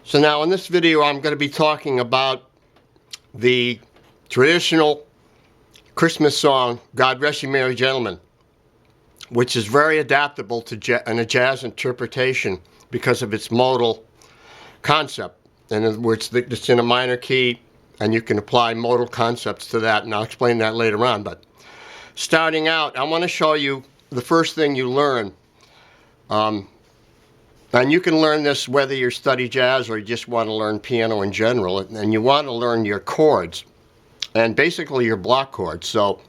So now in this video I'm going to be talking about the traditional Christmas song, God Rest You Merry Gentlemen, which is very adaptable to a jazz interpretation because of its modal concept. In other words, it's in a minor key and you can apply modal concepts to that, and I'll explain that later on. But starting out, I want to show you the first thing you learn. And you can learn this whether you study jazz or you just want to learn piano in general, and you want to learn your chords and basically your block chords. So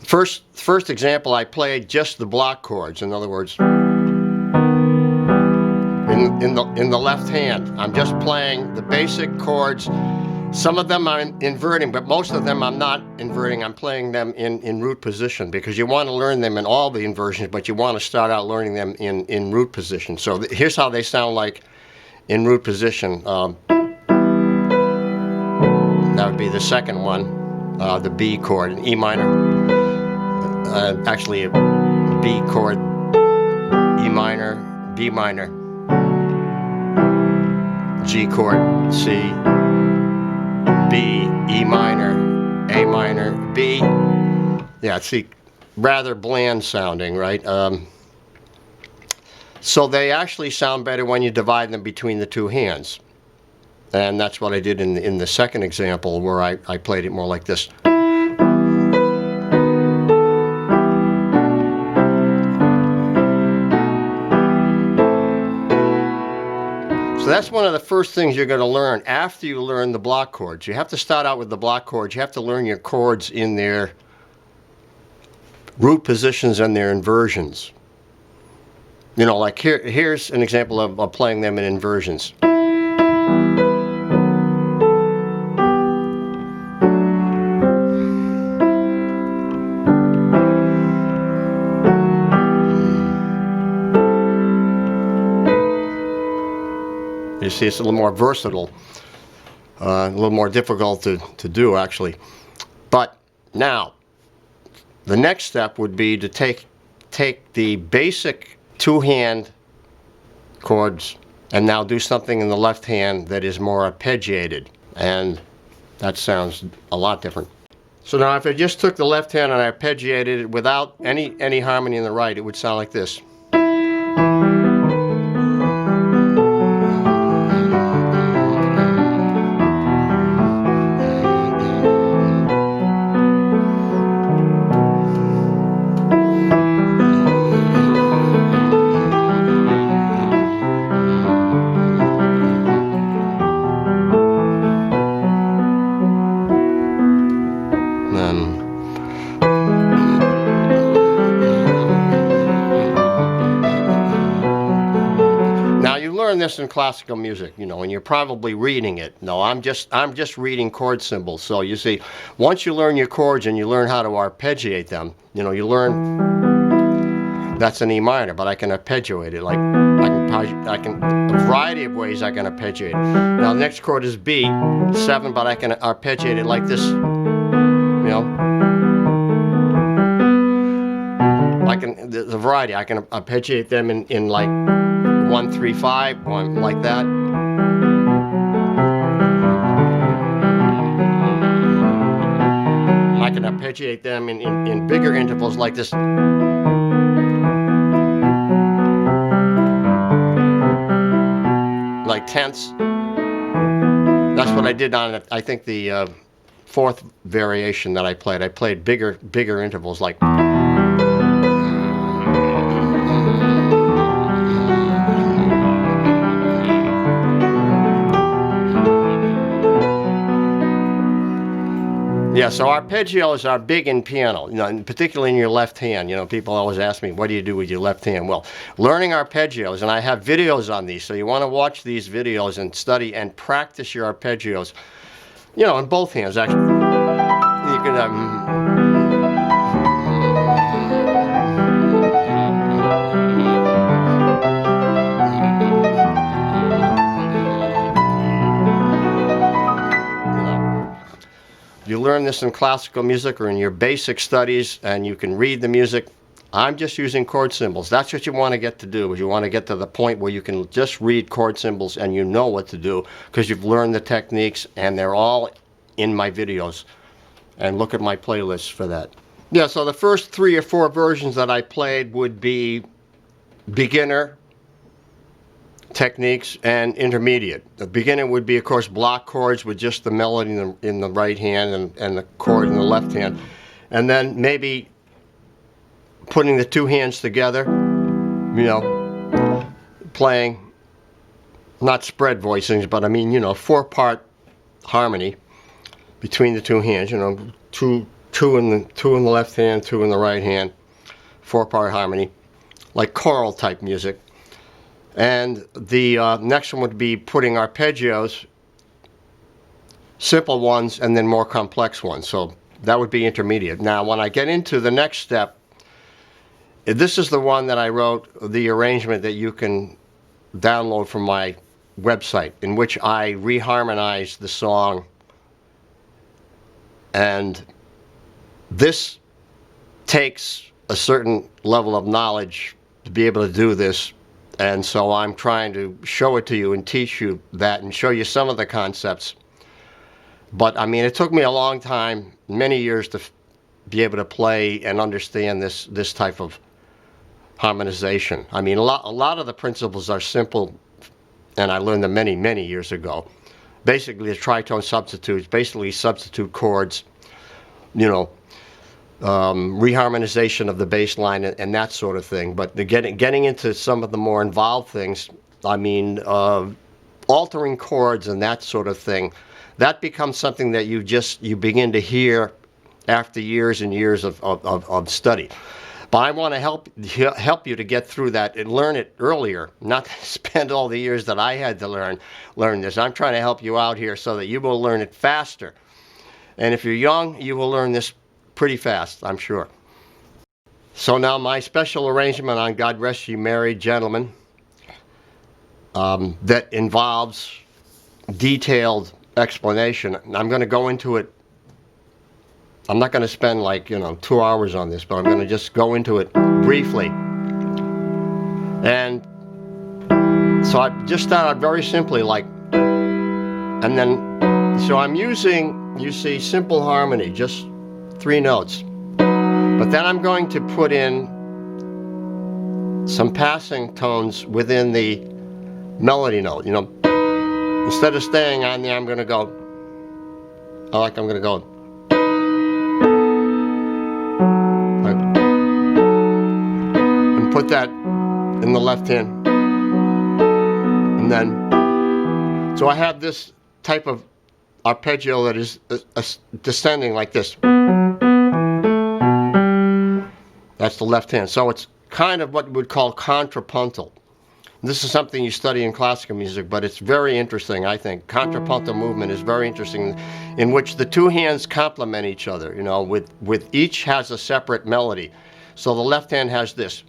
first example, I played just the block chords. In other words, in the left hand, I'm just playing the basic chords. Some of them I'm inverting, but most of them I'm not inverting. I'm playing them in root position because you want to learn them in all the inversions, but you want to start out learning them in root position. So here's how they sound like in root position. That would be the second one, the B chord, an E minor. Actually, a B chord, E minor, B minor, G chord, C, B, E minor, A minor, B. Yeah, see, rather bland sounding, right? So they actually sound better when you divide them between the two hands. And that's what I did in the second example, where I played it more like this. So that's one of the first things you're going to learn after you learn the block chords. You have to start out with the block chords. You have to learn your chords in their root positions and their inversions. You know, like here's an example of playing them in inversions. You see, it's a little more versatile, a little more difficult to do, actually. But now, the next step would be to take the basic two-hand chords and now do something in the left hand that is more arpeggiated. And that sounds a lot different. So now if I just took the left hand and I arpeggiated it without any harmony in the right, it would sound like this. Now you learn this in classical music, you know, and you're probably reading it. No, I'm just reading chord symbols. So you see, once you learn your chords and you learn how to arpeggiate them, you know, you learn that's an E minor, but I can arpeggiate it like I can a variety of ways I can arpeggiate it. Now the next chord is B, 7, but I can arpeggiate it like this, you know. I can, the variety, I can arpeggiate them in like 1, 3, 5, one like that. I can arpeggiate them in bigger intervals like this. Like tenths. That's what I did on, I think, the fourth variation that I played. I played bigger intervals like. Yeah, so arpeggios are big in piano, you know, and particularly in your left hand. You know, people always ask me, what do you do with your left hand? Well, learning arpeggios, and I have videos on these, so you want to watch these videos and study and practice your arpeggios, you know, in both hands, actually. You can, you learn this in classical music or in your basic studies, and you can read the music I'm just using chord symbols. That's what you want to get to do, is you want to get to the point where you can just read chord symbols and you know what to do because you've learned the techniques, and they're all in my videos. And look at my playlists for that. Yeah, so the first 3 or 4 versions that I played would be beginner techniques and intermediate. The beginner would be, of course, block chords with just the melody in the right hand and the chord in the left hand. And then maybe putting the 2 hands together, you know, playing, not spread voicings, but I mean, you know, 4-part harmony between the 2 hands, you know, two in the left hand, 2 in the right hand, 4-part harmony, like choral type music. And the next one would be putting arpeggios, simple ones, and then more complex ones. So that would be intermediate. Now, when I get into the next step, this is the one that I wrote, the arrangement that you can download from my website, in which I reharmonized the song. And this takes a certain level of knowledge to be able to do this. And so I'm trying to show it to you and teach you that and show you some of the concepts. But I mean, it took me a long time, many years, to be able to play and understand this type of harmonization. I mean, a lot of the principles are simple, and I learned them many, many years ago. Basically, the tritone substitutes, basically substitute chords, you know, reharmonization of the bass line and that sort of thing. But getting into some of the more involved things, I mean, altering chords and that sort of thing, that becomes something that you begin to hear after years and years of study. But I want to help you to get through that and learn it earlier, not spend all the years that I had to learn this. I'm trying to help you out here so that you will learn it faster. And if you're young, you will learn this pretty fast, I'm sure. So now my special arrangement on God Rest Ye Merry Gentlemen, that involves detailed explanation. I'm going to go into it. I'm not going to spend 2 hours on this, but I'm going to just go into it briefly. And so I just started very simply, and then, so I'm using, you see, simple harmony, just 3 notes. But then I'm going to put in some passing tones within the melody note, you know. Instead of staying on there, I'm going to go, I'm going to go. And put that in the left hand. And then, so I have this type of arpeggio that is descending like this. That's the left hand. So it's kind of what we would call contrapuntal. This is something you study in classical music, but it's very interesting, I think. Contrapuntal movement is very interesting, in which the 2 hands complement each other, you know, with each has a separate melody. So the left hand has this.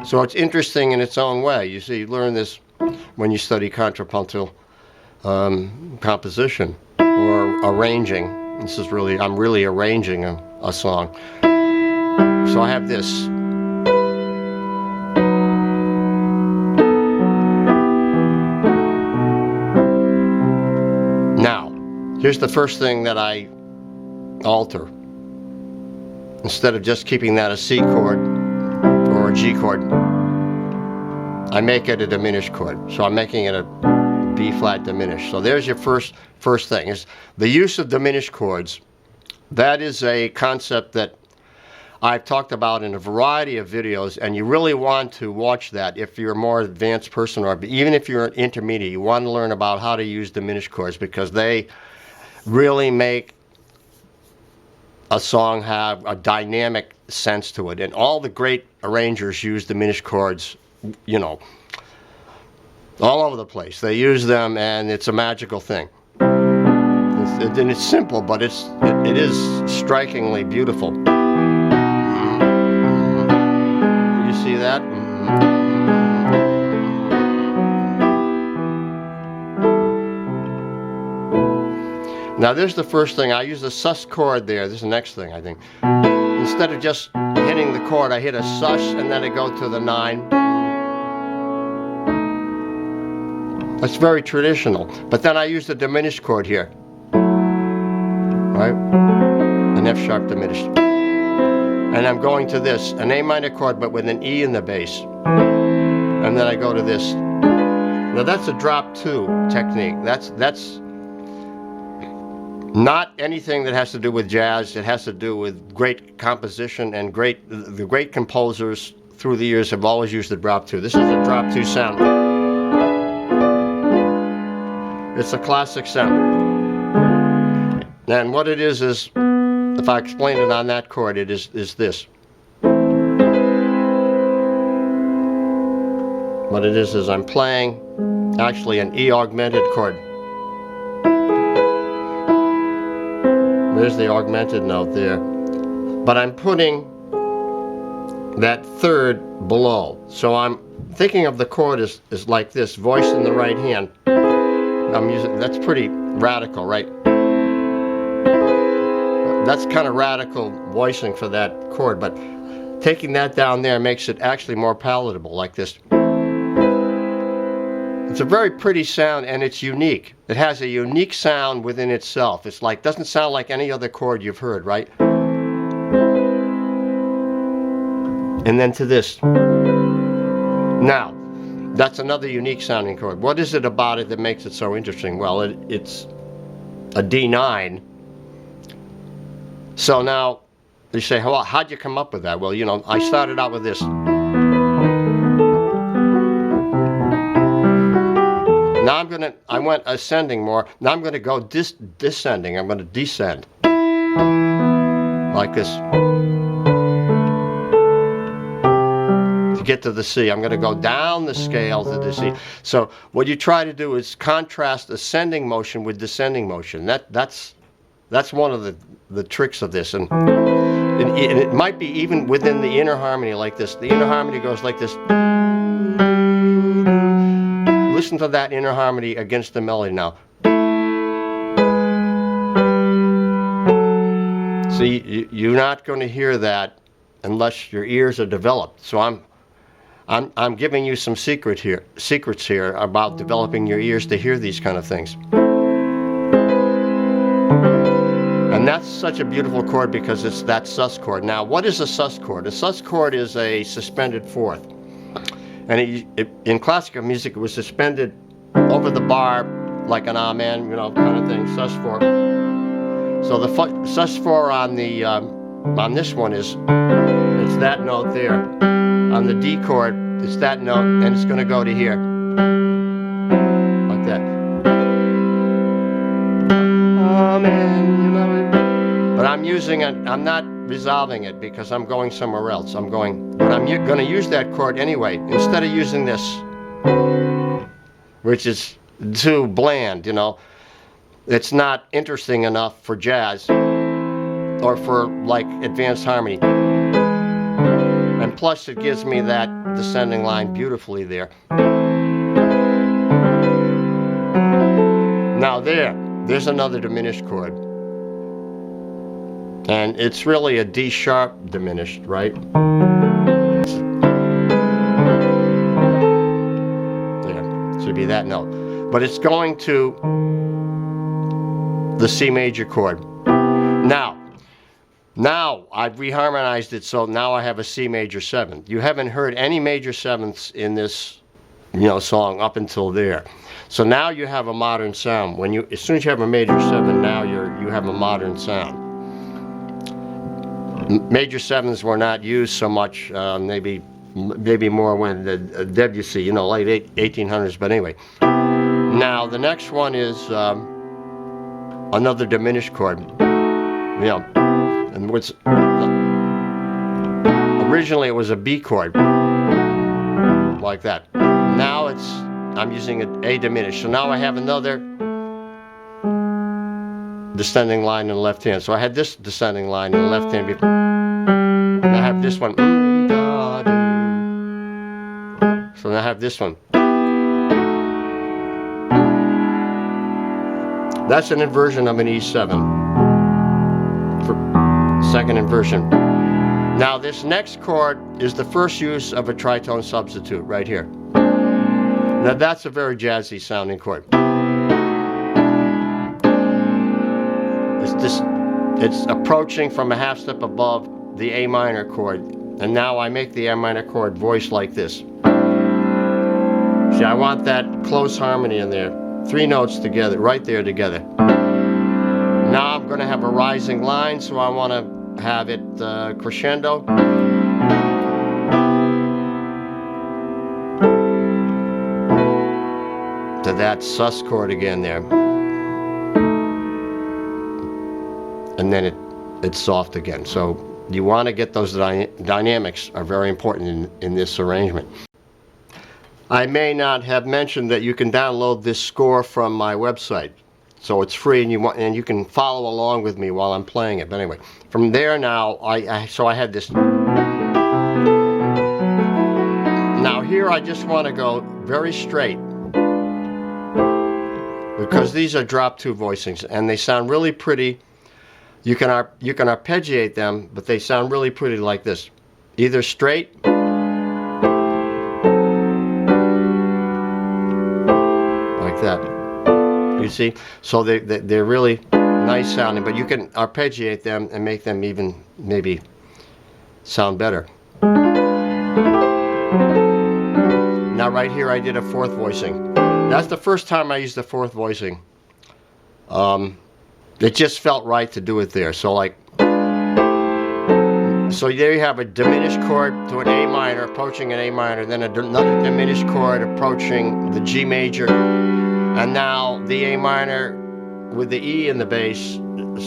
So it's interesting in its own way. You see, you learn this when you study contrapuntal composition or arranging. This is really, I'm really arranging a song. So I have this. Now, here's the first thing that I alter. Instead of just keeping that a C chord or a G chord, I make it a diminished chord. So I'm making it a B flat diminished. So there's your first thing, is the use of diminished chords. That is a concept that I've talked about in a variety of videos, and you really want to watch that if you're a more advanced person, or even if you're an intermediate, you want to learn about how to use diminished chords, because they really make a song have a dynamic sense to it. And all the great arrangers use diminished chords, you know, all over the place. They use them, and it's a magical thing. And it's simple, but it is strikingly beautiful. You see that? Now there's the first thing. I use the sus chord there. This is the next thing, I think. Instead of just hitting the chord, I hit a sus and then I go to the 9. That's very traditional. But then I use the diminished chord here. Right? An F sharp diminished. And I'm going to this, an A minor chord, but with an E in the bass. And then I go to this. Now that's a drop 2 technique. That's not anything that has to do with jazz. It has to do with great composition and the great composers through the years have always used the drop 2. This is a drop 2 sound. It's a classic sound. And what it is, if I explain it on that chord, it is this. What it is I'm playing actually an E augmented chord. There's the augmented note there. But I'm putting that third below. So I'm thinking of the chord as like this, voice in the right hand. I'm using, that's pretty radical, right? That's kind of radical voicing for that chord, but taking that down there makes it actually more palatable, like this. It's a very pretty sound and it's unique. It has a unique sound within itself. It's like, doesn't sound like any other chord you've heard, right? And then to this. Now, that's another unique sounding chord. What is it about it that makes it so interesting? Well, it's a D9. So now, you say, well, how'd you come up with that? Well, you know, I started out with this. Now I went ascending more. Now I'm gonna go descending. I'm gonna descend. Like this. To get to the C, I'm gonna go down the scale to the C. So what you try to do is contrast ascending motion with descending motion. That's one of the tricks of this. And it might be even within the inner harmony like this. The inner harmony goes like this. Listen to that inner harmony against the melody now. See, you're not going to hear that unless your ears are developed. So I'm giving you some secrets here about developing your ears to hear these kind of things. And that's such a beautiful chord because it's that sus chord. Now, what is a sus chord? A sus chord is a suspended fourth. And in classical music, it was suspended over the bar like an amen, you know, kind of thing, sus4. So the sus4 on this one it's that note there. On the D chord, it's that note, and it's going to go to here, like that. Amen, you know. But I'm using it. I'm not resolving it because I'm going somewhere else. But I'm going to use that chord anyway, instead of using this, which is too bland, you know. It's not interesting enough for jazz or for like advanced harmony. And plus it gives me that descending line beautifully there. Now there's another diminished chord. And it's really a D sharp diminished, right? There, should be that note. But it's going to the C major chord. Now I've reharmonized it, so now I have a C major 7th. You haven't heard any major 7ths in this, you know, song up until there. So now you have a modern sound. As soon as you have a major 7, now you have a modern sound. Major 7s were not used so much, maybe more when the Debussy, you know, late 1800s, but anyway. Now the next one is another diminished chord. You know, and originally it was a B chord, like that. Now I'm using A diminished. So now I have another descending line in the left hand. So I had this descending line in the left hand before. And I have this one. So now I have this one. That's an inversion of an E7 for second inversion. Now this next chord is the first use of a tritone substitute right here. Now that's a very jazzy sounding chord. It's approaching from a half step above the A minor chord, and now I make the A minor chord voice like this. See, I want that close harmony in there. 3 notes together, right there together. Now I'm going to have a rising line, so I want to have it crescendo. To that sus chord again there. And then it's soft again. So you want to get those dynamics are very important in this arrangement. I may not have mentioned that you can download this score from my website. So it's free, and you can follow along with me while I'm playing it. But anyway, from there now, I had this. Now here I just want to go very straight, because these are drop 2 voicings, and they sound really pretty. You can arpeggiate them, but they sound really pretty like this. Either straight, like that. You see? So they're really nice sounding, but you can arpeggiate them and make them even maybe sound better. Now right here I did a 4th voicing. That's the first time I used the 4th voicing. It just felt right to do it there. So so there you have a diminished chord to an A minor, approaching an A minor, then another diminished chord approaching the G major, and now the A minor with the E in the bass,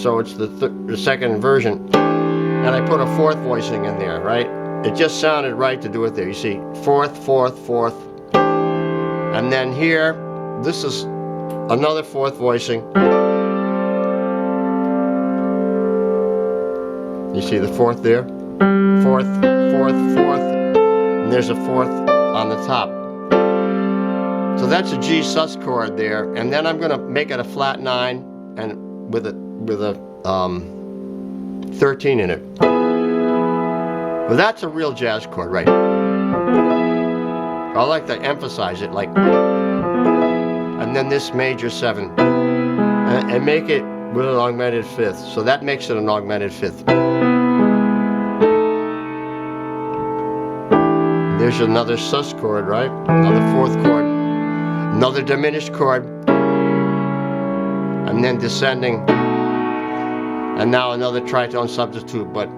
so it's the second inversion, and I put a 4th voicing in there, right? It just sounded right to do it there. You see, 4th, 4th, 4th, and then here, this is another 4th voicing. You see the 4th there? 4th, 4th, 4th, and there's a 4th on the top. So that's a G sus chord there, and then I'm going to make it a flat 9 and with a 13 in it. Well, that's a real jazz chord, right? I like to emphasize it, like, and then this major 7, and make it with an augmented 5th. So that makes it an augmented 5th. There's another sus chord, right? Another 4th chord. Another diminished chord. And then descending. And now another tritone substitute, but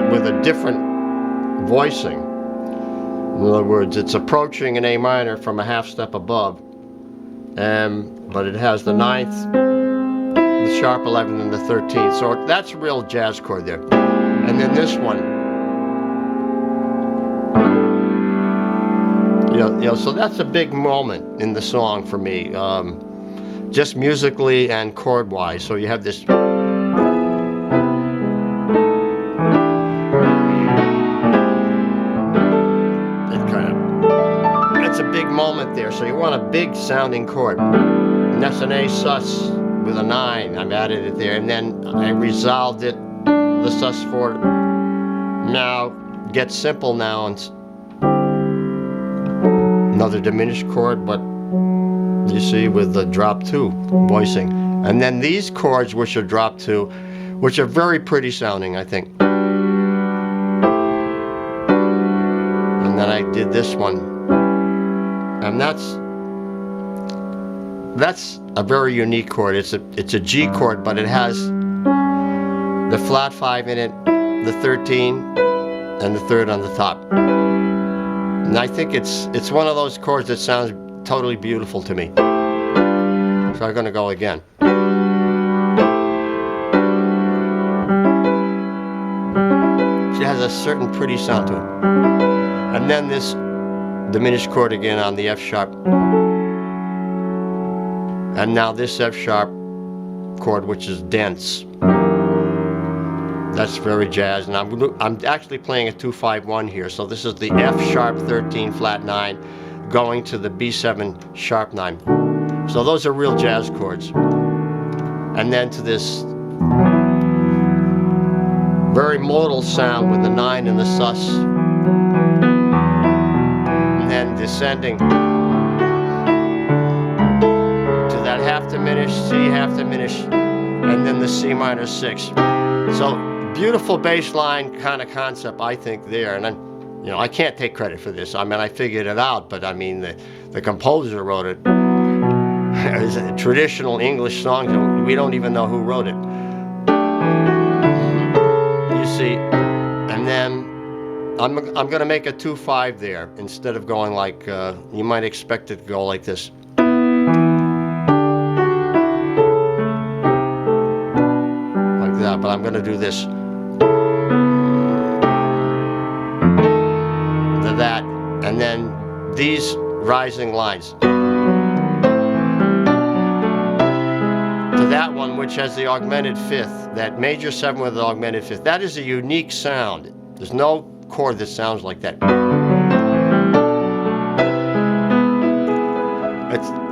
with a different voicing. In other words, it's approaching an A minor from a half step above. But it has the 9th, the sharp 11, and the 13th. So that's a real jazz chord there. And then this one. So that's a big moment in the song for me, just musically and chord-wise. So you have this. That's a big moment there. So you want a big sounding chord. And that's an A sus with a 9. I've added it there, and then I resolved it, the sus 4. Now gets simple now, and another diminished chord, but you see, with the drop 2 voicing. And then these chords, which are drop 2, which are very pretty sounding, I think. And then I did this one. And that's a very unique chord. It's a G chord, but it has the flat 5 in it, the 13, and the 3rd on the top. And I think it's one of those chords that sounds totally beautiful to me. So I'm going to go again. It has a certain pretty sound to it. And then this diminished chord again on the F sharp. And now this F sharp chord, which is dense. That's very jazz, and I'm actually playing a 2-5-1 here. So this is the F sharp 13 flat 9 going to the B7 sharp 9. So those are real jazz chords. And then to this very modal sound with the 9 and the sus. And then descending to that half diminished, C half diminished, and then the C minor 6. So beautiful bass line kind of concept, I think, there. And then, you know, I can't take credit for this. I mean, I figured it out, but I mean, the composer wrote it. It's a traditional English song, so we don't even know who wrote it. You see, and then I'm going to make a 2-5 there instead of going like, you might expect it to go like this. Like that, but I'm going to do this. To that, and then these rising lines. To that one, which has the augmented fifth, that major 7 with the augmented fifth. That is a unique sound. There's no chord that sounds like that.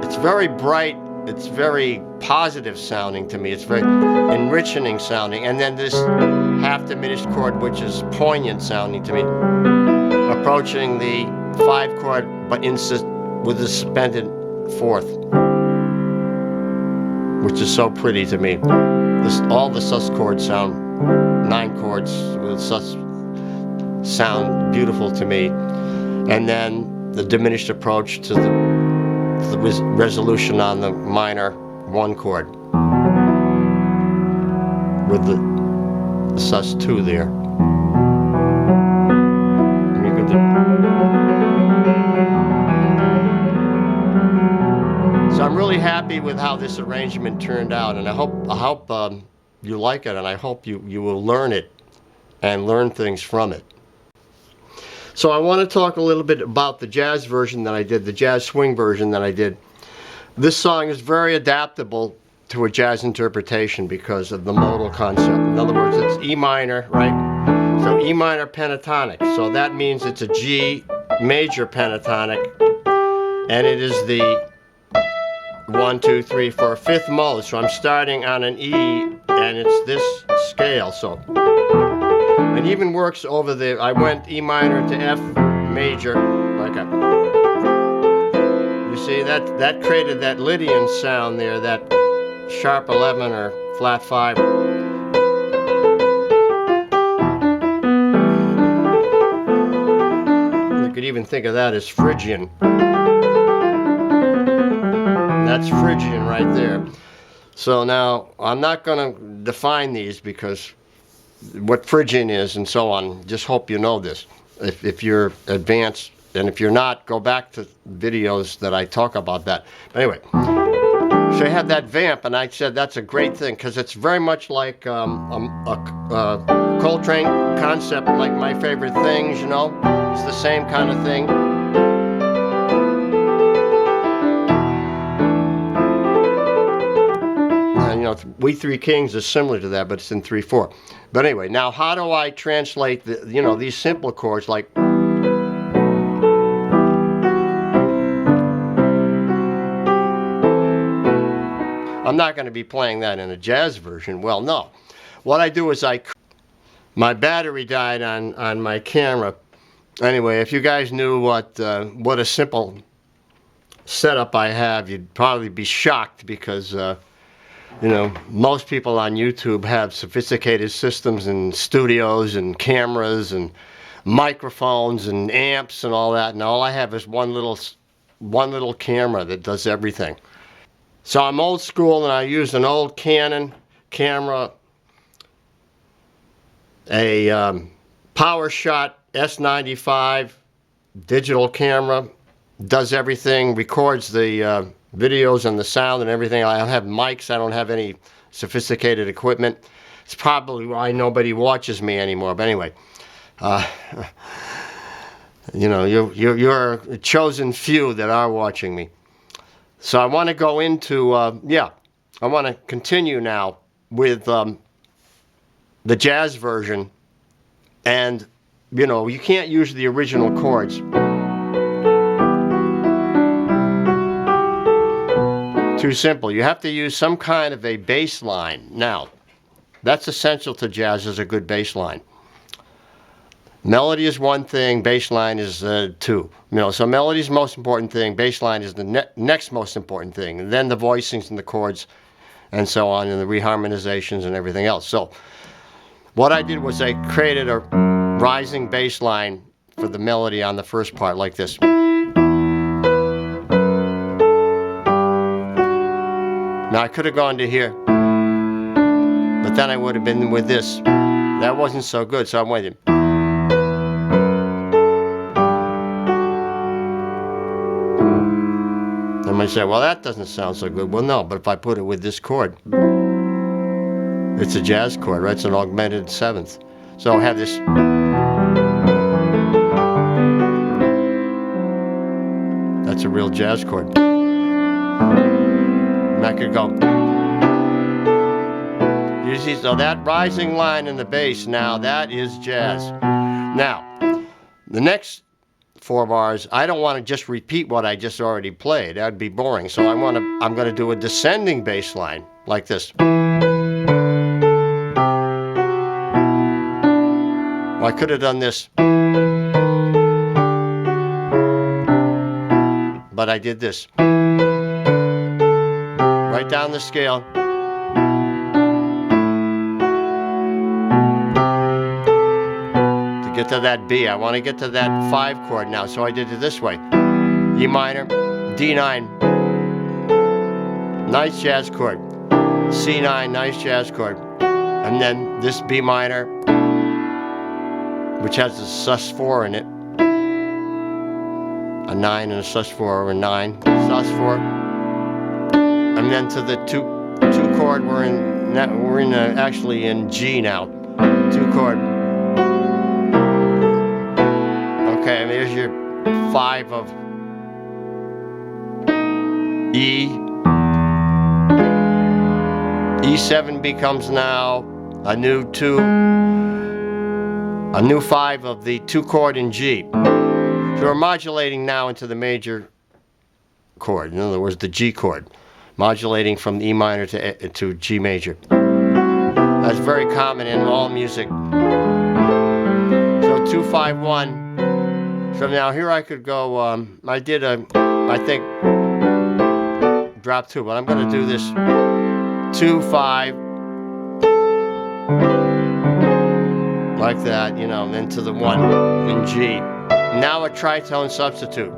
It's very bright. It's very positive sounding to me. It's very enriching sounding. And then this half diminished chord, which is poignant sounding to me, approaching the 5 chord, but with a suspended 4th, which is so pretty to me. All the sus chords sound, 9 chords with sus sound beautiful to me. And then the diminished approach to the resolution on the minor 1 chord with the sus 2 there. And you get So I'm really happy with how this arrangement turned out, and I hope you like it, and I hope you will learn it and learn things from it. So I want to talk a little bit about the jazz version that I did, the jazz swing version that I did. This song is very adaptable to a jazz interpretation because of the modal concept. In other words, it's E minor, right? So E minor pentatonic. So that means it's a G major pentatonic, and it is the 1, 2, 3, 4, 5th mode. So I'm starting on an E, and it's this scale. So it even works over the, I went E minor to F major, like a, you see that created that Lydian sound there, that sharp 11 or flat 5. You could even think of that as Phrygian. That's Phrygian right there. So now, I'm not going to define these because what Phrygian is and so on. Just hope you know this. If you're advanced, and if you're not, go back to videos that I talk about that. But anyway, so I had that vamp, and I said that's a great thing because it's very much like a Coltrane concept, like My Favorite Things, you know? It's the same kind of thing. And, you know, We Three Kings is similar to that, but it's in 3/4. But anyway, now how do I translate the, you know, these simple chords like I'm not going to be playing that in a jazz version. Well, no. What I do is my battery died on my camera. Anyway, if you guys knew what a simple setup I have, you'd probably be shocked because you know, most people on YouTube have sophisticated systems and studios and cameras and microphones and amps and all that, and all I have is one little camera that does everything. So I'm old school, and I use an old Canon camera, a PowerShot S95 digital camera, does everything, records the videos and the sound and everything. I don't have mics. I don't have any sophisticated equipment. It's probably why nobody watches me anymore. But anyway, you know, you're a chosen few that are watching me. So I want to go into, I want to continue now with the jazz version. And, you know, you can't use the original chords. too simple. You have to use some kind of a bass line. Now, that's essential to jazz, is a good bass line. Melody is one thing, bass line is two. So melody is the most important thing, bass line is the next most important thing, and then the voicings and the chords and so on, and the reharmonizations and everything else. So what I did was I created a rising bass line for the melody on the first part, like this. Now I could have gone to here, but then I would have been with this. That wasn't so good, so I went in. You might say, well, that doesn't sound so good. Well, no, but if I put it with this chord, it's a jazz chord, right? It's an augmented seventh. So I have this. That's a real jazz chord. And I could go. You see, so that rising line in the bass, now that is jazz. Now, the next 4 bars, I don't want to just repeat what I just already played. That'd be boring. So I'm going to do a descending bass line like this. Well, I could have done this, but I did this. Right down the scale. Get to that B. I want to get to that 5 chord now, so I did it this way. E minor, D9, nice jazz chord. C9, nice jazz chord. And then this B minor, which has a sus4 in it. A 9 and a sus4, or a 9, sus4. And then to the 2 chord, we're actually in G now. 2 chord. Okay, and there's your 5 of E. E7 becomes now a new 5 of the 2 chord in G. So we're modulating now into the major chord. In other words, the G chord, modulating from E minor to G major. That's very common in all music. So 2, 5, 1. So now here I could go, I did I think, drop 2, but I'm going to do this 2, 5, like that, and then to the 1 in G. Now a tritone substitute,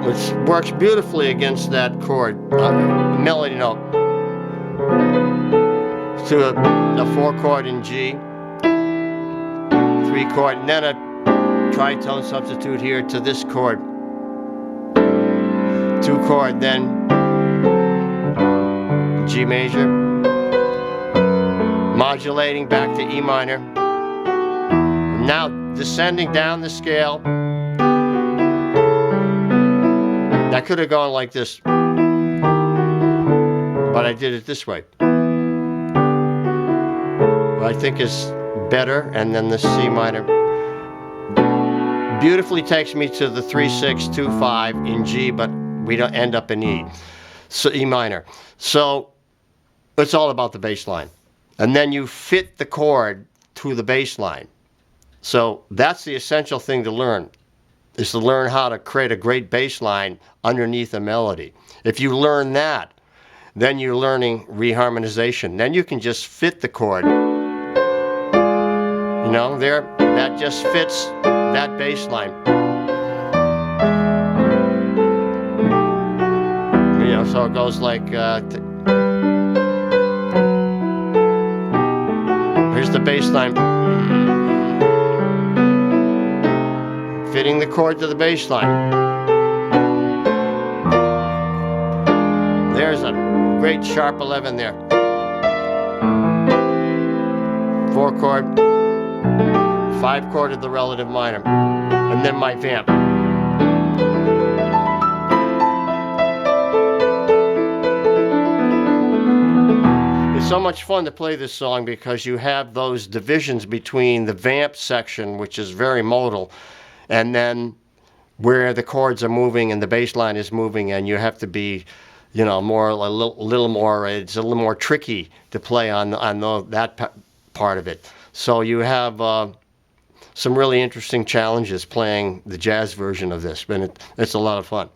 which works beautifully against that chord, melody note, to a 4 chord in G. 3 chord, and then a tritone substitute here to this chord. 2 chord, then G major. Modulating back to E minor. Now descending down the scale. I could have gone like this, but I did it this way. What I think is better, and then the C minor beautifully takes me to the 3, 6, 2, 5 in G, but we don't end up in E. So E minor. So it's all about the bass line. And then you fit the chord to the bass line. So that's the essential thing to learn, is to learn how to create a great bass line underneath a melody. If you learn that, then you're learning reharmonization. Then you can just fit the chord. That just fits that bass line. So it goes like, here's the bass line. Fitting the chord to the bass line. There's a great sharp 11 there. 4 chord. 5 chord of the relative minor, and then my vamp. It's so much fun to play this song because you have those divisions between the vamp section, which is very modal, and then where the chords are moving and the bass line is moving, and you have to be, you know, more a little more. It's a little more tricky to play on that part of it. So you have some really interesting challenges playing the jazz version of this, and it's a lot of fun.